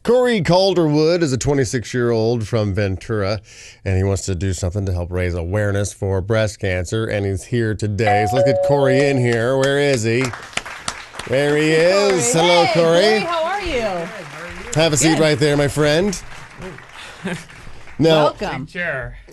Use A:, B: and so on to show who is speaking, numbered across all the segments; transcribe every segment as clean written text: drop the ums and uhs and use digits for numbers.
A: Corey Calderwood is a 26-year-old from Ventura, and he wants to do something to help raise awareness for breast cancer, and he's here today. So let's get Corey in here. Where is he? There he is.
B: Corey.
A: Hello,
B: Hey,
A: Corey.
B: how are you?
A: Have a seat right there, my friend. Now,
B: Welcome.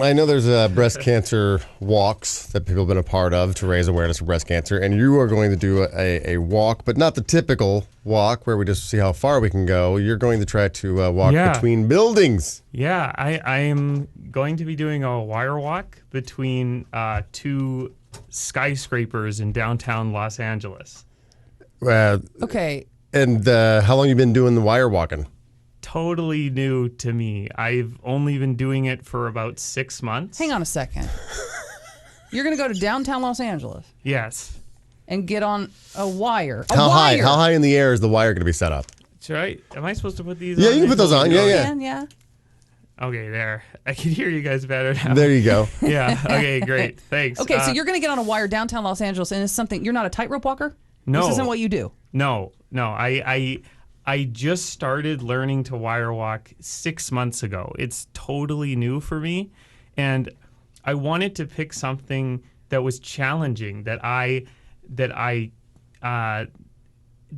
A: I know there's breast cancer walks that people have been a part of to raise awareness for breast cancer, and you are going to do a walk, but not the typical walk where we just see how far we can go. You're going to try to walk between buildings.
C: Yeah, I am going to be doing a wire walk between two skyscrapers in downtown Los Angeles.
B: Okay.
A: And how long you been doing the wire walking?
C: Totally new to me. I've only been doing it for about 6 months.
B: Hang on a second. You're going to go to downtown Los Angeles
C: Yes.
B: and get on a wire.
A: How high in the air is the wire going to be set up?
C: That's right. Am I supposed to put these
A: Yeah,
C: on?
A: you can put those on. Yeah.
B: Yeah.
C: Okay, there. I can hear you guys better now.
A: There you go.
C: Yeah. Okay, great. Thanks.
B: Okay, so you're going to get on a wire downtown Los Angeles, and it's something. You're not a tightrope walker?
C: No.
B: This isn't what you do.
C: No. I just started learning to wire walk 6 months ago. It's totally new for me, and I wanted to pick something that was challenging that I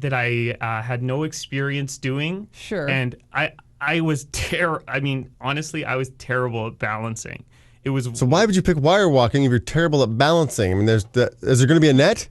C: had no experience doing.
B: Sure.
C: And I was honestly, I was terrible at balancing. It was.
A: So why would you pick wire walking if you're terrible at balancing? I mean, is there going to be a net?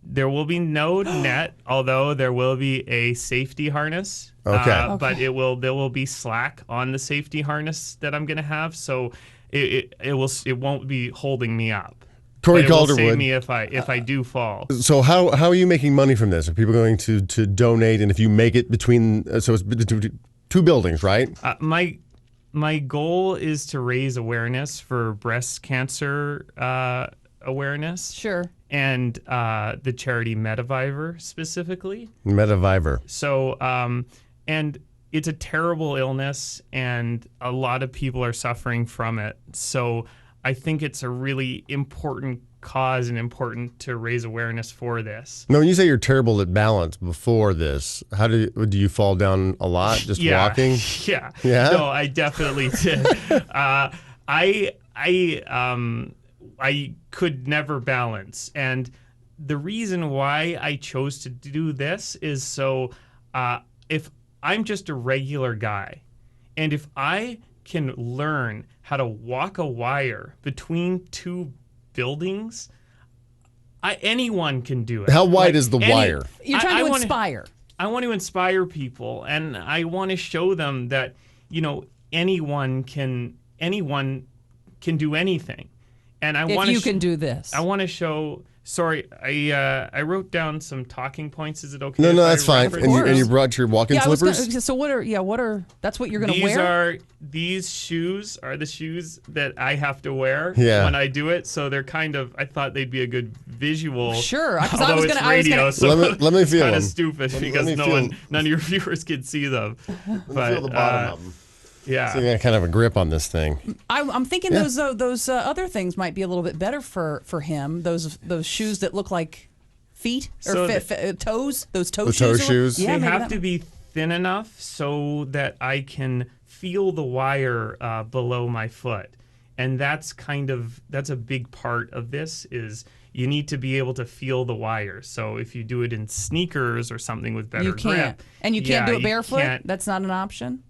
C: There will be no net, although there will be a safety harness.
A: Okay.
C: But there will be slack on the safety harness that I'm going to have, so it won't be holding me up.
A: Corey
C: But it will
A: Calderwood.
C: save me if I do fall.
A: So how are you making money from this? Are people going to donate? And if you make it between, so it's between two buildings, right?
C: My goal is to raise awareness for breast cancer awareness.
B: Sure.
C: And the charity Mediviver specifically.
A: Mediviver.
C: So, and it's a terrible illness, and a lot of people are suffering from it. So I think it's a really important cause and important to raise awareness for this.
A: Now, when you say you're terrible at balance before this, how do you fall down a lot just walking?
C: Yeah.
A: Yeah?
C: No, I definitely did. I could never balance. And the reason why I chose to do this is so if I'm just a regular guy, and if I can learn how to walk a wire between two buildings, anyone can do it.
A: How wide is the wire?
B: You're trying to inspire.
C: I want to inspire people, and I want to show them that, anyone can do anything. And
B: you can do this.
C: I want to show. Sorry, I wrote down some talking points. Is it okay?
A: No, that's fine. And you brought your walking slippers?
B: So that's what you're going to wear?
C: These shoes are the shoes that I have to wear when I do it. So they're I thought they'd be a good visual.
B: Sure.
C: Although it's radio, so
A: let me feel
C: kind
A: them.
C: of stupid because none of your viewers can see them.
A: Feel the bottom of them.
C: Yeah.
A: So you got kind of a grip on this thing.
B: I'm thinking those other things might be a little bit better for him. Those shoes that look like feet or toes. Those toe shoes.
A: Toe shoes.
C: They have to be thin enough so that I can feel the wire below my foot, and that's a big part of this. Is you need to be able to feel the wire. So if you do it in sneakers or something with better grip,
B: and you can't do it barefoot. That's not an option.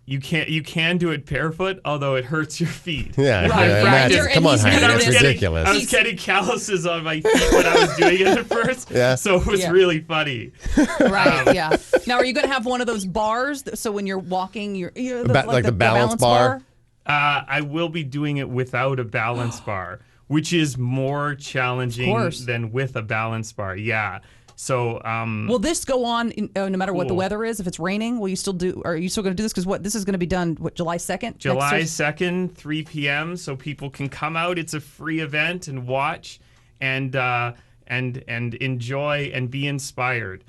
C: You can do it barefoot, although it hurts your feet.
A: Yeah,
B: right.
A: Come on, Heidi, that's ridiculous.
C: I was getting calluses on my feet when I was doing it at first.
A: Yeah.
C: So it was really funny.
B: Right. Yeah. Now, are you going to have one of those bars? So when you're walking,
A: like the balance bar?
C: I will be doing it without a balance bar, which is more challenging than with a balance bar. Yeah. So,
B: will this go on no matter what the weather is? If it's raining, will you still do? Are you still going to do this? Because this is going to be done. July 2nd.
C: July 2nd, 3 p.m. So people can come out. It's a free event and watch, and enjoy and be inspired.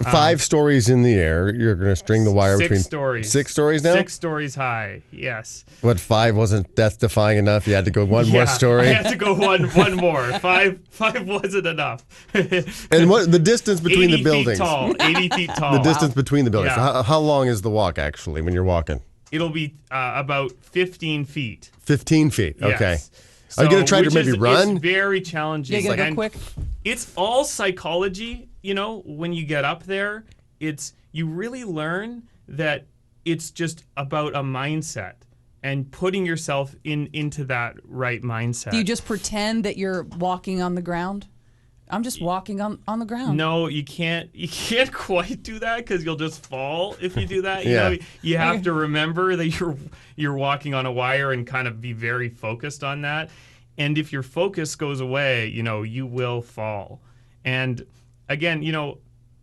A: 5 stories in the air. You're going to string the wire
C: 6
A: between
C: stories.
A: 6 stories now?
C: 6 stories high. Yes.
A: What, 5 wasn't death-defying enough? You had to go one more
C: Yeah,
A: story?
C: I had to go one more. Five wasn't enough.
A: And what the distance between
C: 80
A: the buildings?
C: Feet tall. 80 feet tall.
A: The distance between the buildings.
C: Yeah.
A: How long is the walk, actually, when you're walking?
C: It'll be about 15 feet.
A: 15 feet. Okay.
C: Yes.
A: Are you going to try to
C: which
A: maybe
C: is-
A: run?
C: It's very challenging.
B: Yeah, you gotta go
C: and
B: quick.
C: It's all psychology. When you get up there, you really learn that it's just about a mindset and putting yourself into that right mindset.
B: Do you just pretend that you're walking on the ground? I'm just walking on the ground.
C: No, you can't. You can't quite do that because you'll just fall if you do that.
A: Yeah.
C: You have to remember that you're walking on a wire and kind of be very focused on that. And if your focus goes away, you will fall. And again,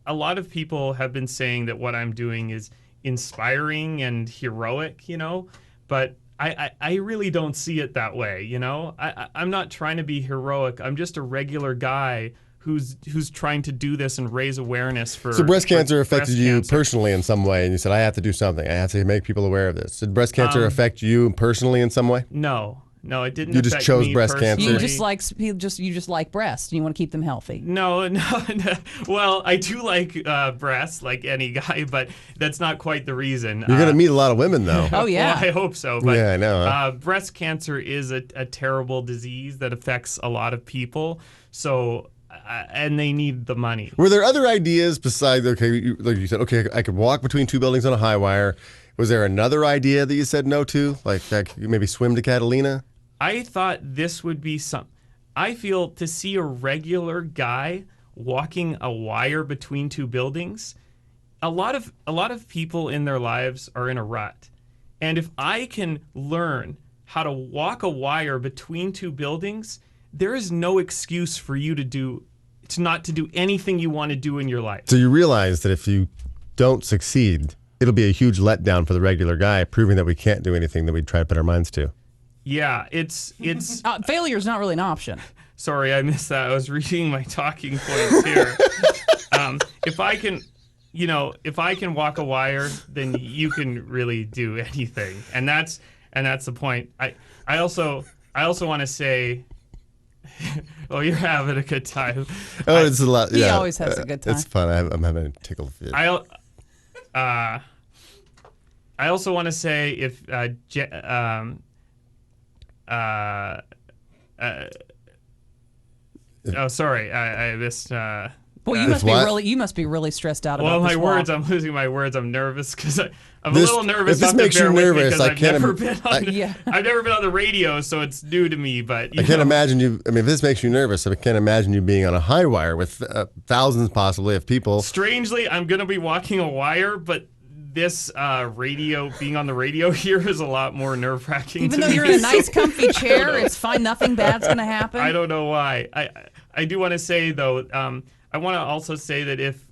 C: a lot of people have been saying that what I'm doing is inspiring and heroic, but I really don't see it that way, I'm not trying to be heroic. I'm just a regular guy who's trying to do this and raise awareness for.
A: So breast cancer affected
C: breast
A: you
C: cancer.
A: personally in some way, and you said, I have to do something. I have to make people aware of this. Did breast cancer affect you personally in some way?
C: No, it didn't.
A: You just
C: affect
A: chose
C: me
A: breast cancer?
B: You
C: personally.
B: just like breasts and you want to keep them healthy.
C: No. Well, I do like breasts, like any guy, but that's not quite the reason.
A: You're going to meet a lot of women, though.
B: Oh yeah.
C: Well, I hope so. But,
A: Yeah, I know, huh?
C: breast cancer is a terrible disease that affects a lot of people. So, and they need the money.
A: Were there other ideas besides, like you said, okay, I could walk between 2 buildings on a high wire. Was there another idea that you said no to? Like I could maybe swim to Catalina?
C: I thought this would be I feel to see a regular guy walking a wire between 2 buildings, a lot of people in their lives are in a rut. And if I can learn how to walk a wire between 2 buildings, there is no excuse for you to not to do anything you want to do in your life.
A: So you realize that if you don't succeed, it'll be a huge letdown for the regular guy, proving that we can't do anything that we try to put our minds to.
C: Yeah, it's
B: Failure is not really an option.
C: Sorry, I missed that. I was reading my talking points here. If I can walk a wire, then you can really do anything, and that's the point. I also want to say, oh, you're having a good time.
A: Oh, it's a lot.
B: He
A: Yeah,
B: always has a good time.
A: It's fun. I'm having a tickle fit.
C: I also want to say if oh, sorry, I missed.
B: Well, you
A: If
B: must be
A: what?
B: you must be really stressed out
C: Well,
B: about
C: my
B: this
C: words,
B: walk.
C: I'm losing my words. I'm nervous because I'm a
A: This-
C: little nervous.
A: if this
C: not to
A: makes you
C: bear with me
A: nervous,
C: 'cause
A: I
C: I've
A: can't
C: never
A: im-
C: been on.
B: Yeah.
C: I've never been on the radio, so it's new to me. But
A: I can't imagine you. I mean, if this makes you nervous, I can't imagine you being on a high wire with thousands, possibly, of people.
C: Strangely, I'm gonna be walking a wire, but this being on the radio here is a lot more nerve-wracking.
B: Even
C: to
B: though
C: me,
B: you're in a
C: so-
B: nice, comfy chair, it's fine. Nothing bad's going to happen.
C: I don't know why. I do want to say though. I want to also say that if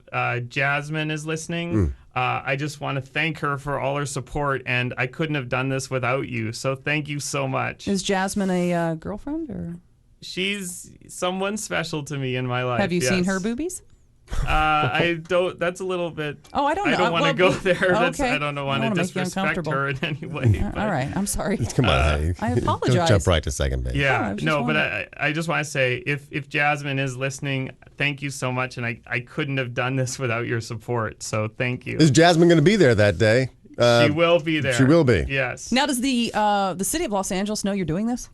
C: Jasmine is listening, I just want to thank her for all her support, and I couldn't have done this without you. So thank you so much.
B: Is Jasmine a girlfriend, or
C: She's someone special to me in my life.
B: have you seen
C: yes.
B: her boobies?
C: I don't. That's a little bit.
B: Oh, I don't know.
C: I don't want to
B: Well,
C: go there. That's,
B: okay.
C: I don't want
B: I
C: to
B: don't wanna make you
C: disrespect
B: uncomfortable.
C: her in any way. but-
B: All right, I'm sorry.
A: Come on, hey.
B: I
A: Don't
B: apologize.
A: jump right to second base.
C: Yeah,
B: I was just
C: no, but
B: wondering.
C: I just want to say if Jasmine is listening, thank you so much, and I couldn't have done this without your support. So thank you.
A: Is Jasmine going to be there that day?
C: She will be there.
A: she will be.
C: Yes.
B: Now, does the city of Los Angeles know you're doing this?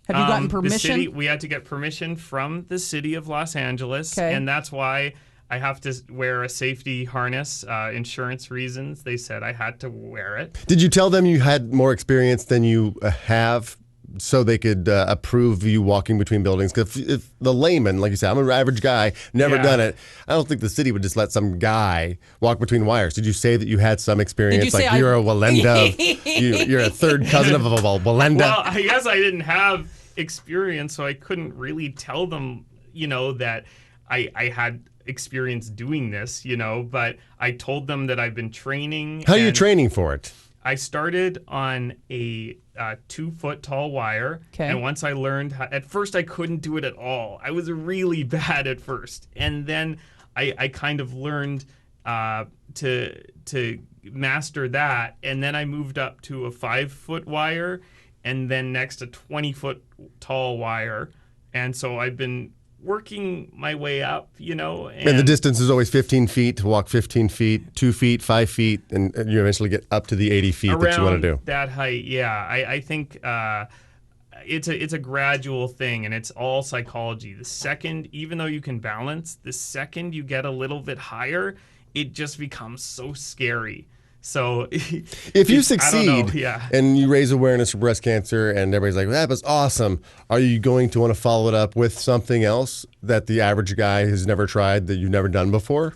B: Have you gotten permission?
C: The city, we had to get permission from the city of Los Angeles,
B: Okay.
C: and that's why I have to wear a safety harness. Insurance reasons. They said I had to wear it.
A: Did you tell them you had more experience than you have so they could approve you walking between buildings? Because if the layman, like you said, I'm an average guy, never
C: Yeah.
A: done it, I don't think the city would just let some guy walk between wires. Did you say that you had some experience?
B: Did you say
A: like you're a Walenda, you're a third cousin of a Walenda?
C: Well, I guess I didn't have experience, so I couldn't really tell them, that I had experience doing this, but I told them that I've been training.
A: How are you
C: and
A: training for it?
C: I started on a 2-foot tall wire.
B: Okay.
C: And once I learned at first I couldn't do it at all. I was really bad at first. And then I kind of learned to master that, and then I moved up to a 5-foot wire, and then next a 20-foot tall wire, and so I've been working my way up,
A: And the distance is always 15 feet to walk 15 feet, 2 feet, 5 feet, and you eventually get up to the 80 feet that you want to do.
C: That height, yeah. I think it's a gradual thing, and it's all psychology. The second, even though you can balance, the second you get a little bit higher, it just becomes so scary. So
A: if you succeed and you raise awareness for breast cancer and everybody's like, that was awesome, are you going to want to follow it up with something else that the average guy has never tried, that you've never done before?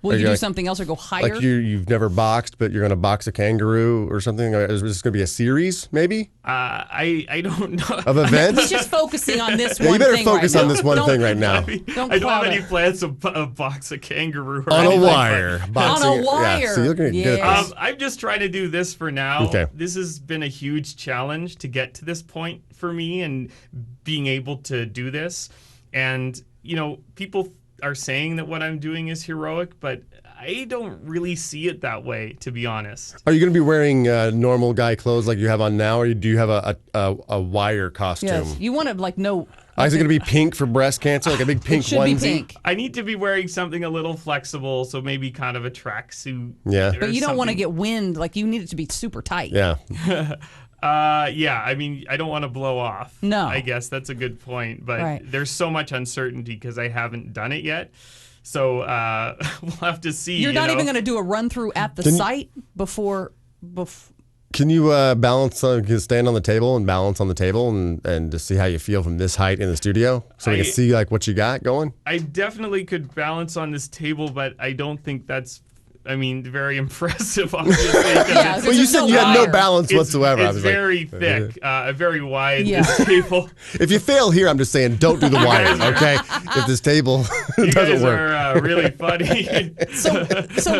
B: Will you do something else or go higher?
A: Like you've never boxed, but you're going to box a kangaroo or something? Is this going to be a series, maybe?
C: I don't know.
A: Of events?
B: He's just focusing on this one thing.
A: You better focus on this one thing right now.
C: I don't have any plans to box a kangaroo or
A: on
C: anything.
A: A wire.
B: On a wire.
A: Yeah, so you're going to get it.
C: I'm just trying to do this for now.
A: Okay.
C: This has been a huge challenge to get to this point for me and being able to do this. And, people are saying that what I'm doing is heroic, but I don't really see it that way, to be honest.
A: Are you going to be wearing normal guy clothes like you have on now, or do you have a wire costume?
B: Yes. You want to know.
A: Is it going to be pink for breast cancer, like a big pink
B: should
A: onesie?
B: Be pink.
C: I need to be wearing something a little flexible, so maybe kind of a tracksuit.
A: Yeah.
B: But you don't want to get wind. Like, you need it to be super tight.
A: Yeah.
C: I mean, I don't want to blow off.
B: No.
C: I guess that's a good point. But there's so much uncertainty because I haven't done it yet. So we'll have to see.
B: You're not even going to do a run through at the site before.
A: Can you balance, stand on the table and balance on the table and just see how you feel from this height in the studio? So we can see like what you got going?
C: I definitely could balance on this table, but I don't think that's very impressive, obviously.
A: Well, you said you had no balance whatsoever.
C: It's very thick, very wide, this table.
A: If you fail here, I'm just saying, don't do the wires, okay? If this table doesn't work.
C: You guys are really funny.
B: So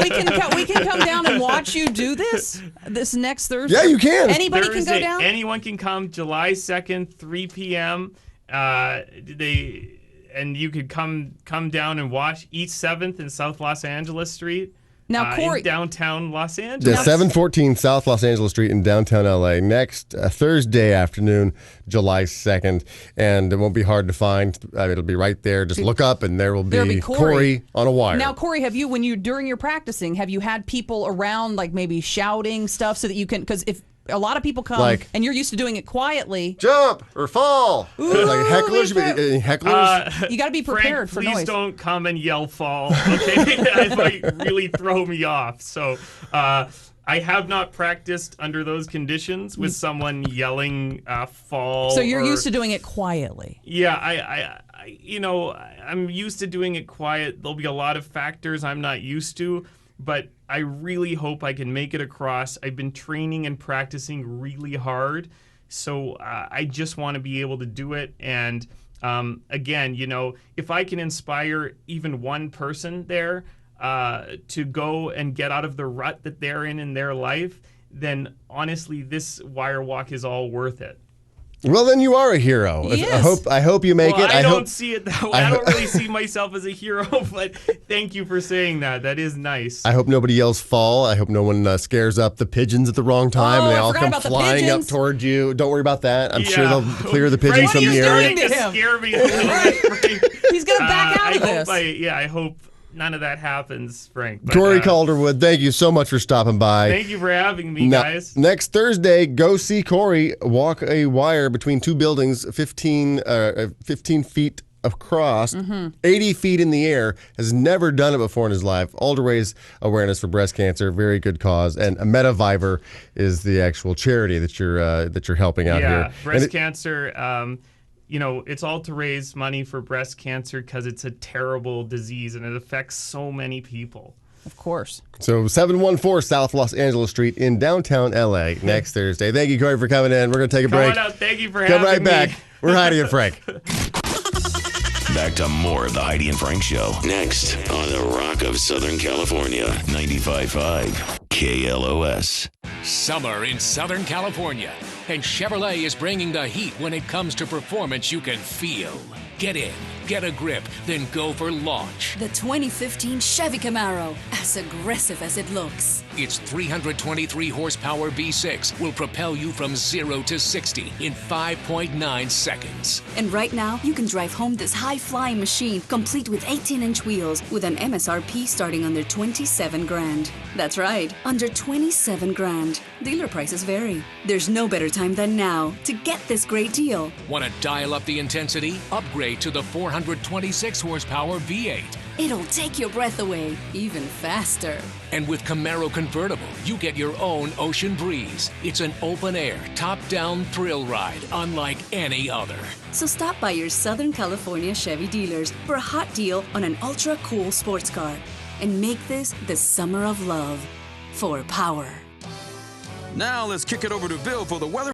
B: we can come down and watch you do this next Thursday?
A: Yeah, you can.
B: Anybody
C: Thursday,
B: can go down?
C: Anyone can come, July 2nd, 3 p.m. And you could come down and watch East 7th and South Los Angeles Street.
B: Now, Corey,
C: in downtown Los Angeles.
A: Yeah, 714 South Los Angeles Street in downtown LA. Next Thursday afternoon, July 2nd. And it won't be hard to find. It'll be right there. Just look up and there will be Corey on a wire.
B: Now, Corey, during your practicing, have you had people around, like maybe shouting stuff so that you can, because if a lot of people come and you're used to doing it quietly.
A: Jump or fall.
B: Ooh,
A: like hecklers.
B: You got to be prepared
C: Frank,
B: for noise.
C: Please don't come and yell fall. Okay, that might really throw me off. So I have not practiced under those conditions with someone yelling fall.
B: So you're used to doing it quietly.
C: Yeah, I'm used to doing it quiet. There'll be a lot of factors I'm not used to. But I really hope I can make it across. I've been training and practicing really hard. So I just want to be able to do it. And again, if I can inspire even one person there to go and get out of the rut that they're in their life, then honestly, this wire walk is all worth it.
A: Well, then you are a hero.
B: Yes.
A: I hope you make it.
C: I don't see it that way. I don't really see myself as a hero, but thank you for saying that. That is nice.
A: I hope nobody yells fall. I hope no one scares up the pigeons at the wrong time and they all come flying up toward you. Don't worry about that. I'm sure they'll clear the pigeons from the area.
C: Scare me a little bit.
B: He's going to back out of this.
C: I hope none of that happens, Frank. But,
A: Corey Calderwood, thank you so much for stopping by.
C: Thank you for having me, guys.
A: Next Thursday, go see Corey walk a wire between two buildings, 15 feet across, 80 feet in the air. Has never done it before in his life. All to raise awareness for breast cancer. Very good cause. And MetaViver is the actual charity that you're helping out here.
C: Yeah, breast cancer. It's all to raise money for breast cancer because it's a terrible disease and it affects so many people.
B: Of course.
A: So 714 South Los Angeles Street in downtown LA next Thursday. Thank you, Corey, for coming in. We're going to take a break.
C: Come on out. Thank you for having me.
A: Come right back. We're Heidi and Frank.
D: Back to more of the Heidi and Frank Show. Next on the Rock of Southern California, 95.5 KLOS.
E: Summer in Southern California. And Chevrolet is bringing the heat when it comes to performance you can feel. Get in, get a grip, then go for launch.
F: The 2015 Chevy Camaro, as aggressive as it looks.
E: Its 323 horsepower V6 will propel you from 0 to 60 in 5.9 seconds.
F: And right now, you can drive home this high-flying machine, complete with 18-inch wheels, with an MSRP starting under $27,000. That's right, under $27,000. Dealer prices vary. There's no better time than now to get this great deal.
E: Want to dial up the intensity? Upgrade to the 426 horsepower V8.
F: It'll take your breath away even faster.
E: And with Camaro Convertible, you get your own Ocean Breeze. It's an open-air, top-down thrill ride unlike any other.
F: So stop by your Southern California Chevy dealers for a hot deal on an ultra-cool sports car. And make this the summer of love for power.
G: Now let's kick it over to Bill for the weather.